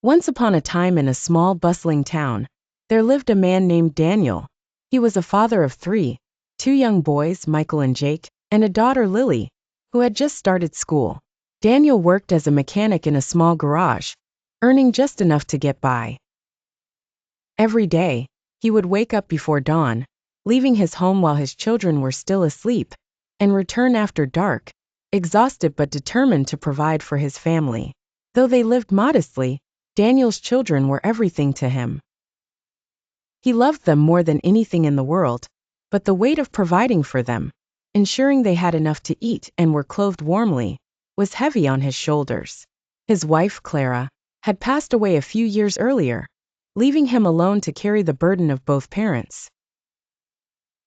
Once upon a time in a small bustling town, there lived a man named Daniel. He was a father of three, two young boys, Michael and Jake, and a daughter, Lily, who had just started school. Daniel worked as a mechanic in a small garage, earning just enough to get by. Every day, he would wake up before dawn, leaving his home while his children were still asleep, and return after dark, exhausted but determined to provide for his family. Though they lived modestly, Daniel's children were everything to him. He loved them more than anything in the world, but the weight of providing for them, ensuring they had enough to eat and were clothed warmly, was heavy on his shoulders. His wife, Clara, had passed away a few years earlier, leaving him alone to carry the burden of both parents.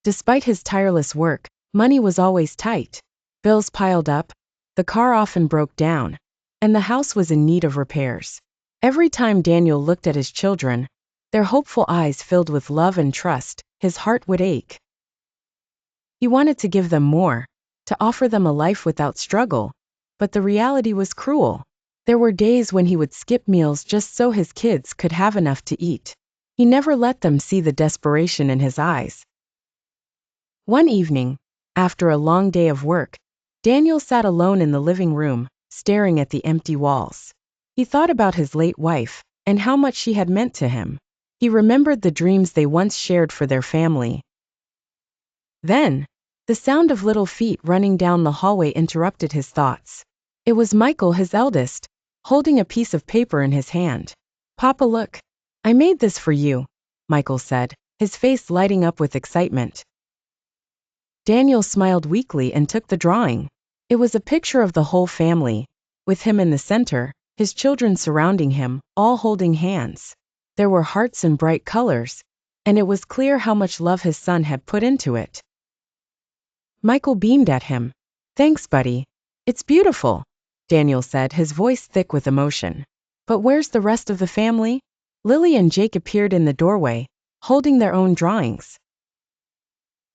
Despite his tireless work, money was always tight. Bills piled up, the car often broke down, and the house was in need of repairs. Every time Daniel looked at his children, their hopeful eyes filled with love and trust, his heart would ache. He wanted to give them more, to offer them a life without struggle, but the reality was cruel. There were days when he would skip meals just so his kids could have enough to eat. He never let them see the desperation in his eyes. One evening, after a long day of work, Daniel sat alone in the living room, staring at the empty walls. He thought about his late wife, and how much she had meant to him. He remembered the dreams they once shared for their family. Then, the sound of little feet running down the hallway interrupted his thoughts. It was Michael, his eldest, holding a piece of paper in his hand. "Papa, look. I made this for you," Michael said, his face lighting up with excitement. Daniel smiled weakly and took the drawing. It was a picture of the whole family, with him in the center, his children surrounding him, all holding hands. There were hearts and bright colors, and it was clear how much love his son had put into it. Michael beamed at him. "Thanks, buddy. It's beautiful," Daniel said, his voice thick with emotion. "But where's the rest of the family?" Lily and Jake appeared in the doorway, holding their own drawings.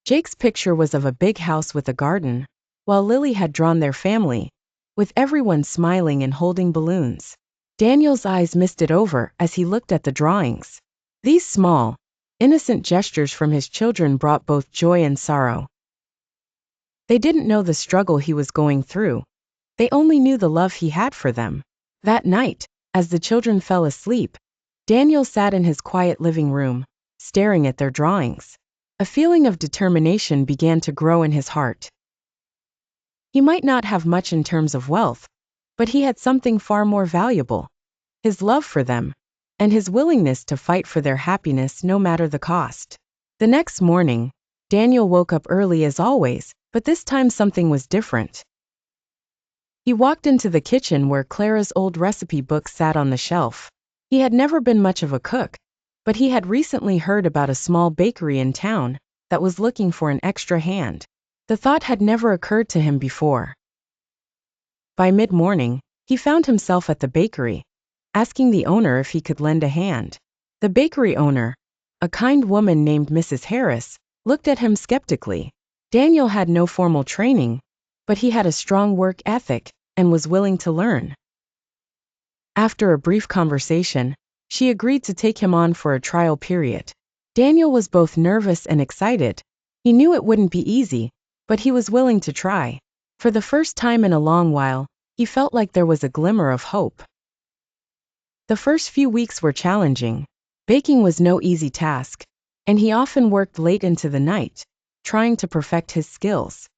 Jake's picture was of a big house with a garden, while Lily had drawn their family, with everyone smiling and holding balloons. Daniel's eyes misted over as he looked at the drawings. These small, innocent gestures from his children brought both joy and sorrow. They didn't know the struggle he was going through. They only knew the love he had for them. That night, as the children fell asleep, Daniel sat in his quiet living room, staring at their drawings. A feeling of determination began to grow in his heart. He might not have much in terms of wealth, but he had something far more valuable: his love for them, and his willingness to fight for their happiness no matter the cost. The next morning, Daniel woke up early as always, but this time something was different. He walked into the kitchen where Clara's old recipe book sat on the shelf. He had never been much of a cook, but he had recently heard about a small bakery in town that was looking for an extra hand. The thought had never occurred to him before. By mid-morning, he found himself at the bakery, asking the owner if he could lend a hand. The bakery owner, a kind woman named Mrs. Harris, looked at him skeptically. Daniel had no formal training, but he had a strong work ethic and was willing to learn. After a brief conversation, she agreed to take him on for a trial period. Daniel was both nervous and excited. He knew it wouldn't be easy, but he was willing to try. For the first time in a long while, he felt like there was a glimmer of hope. The first few weeks were challenging. Baking was no easy task, and he often worked late into the night, trying to perfect his skills.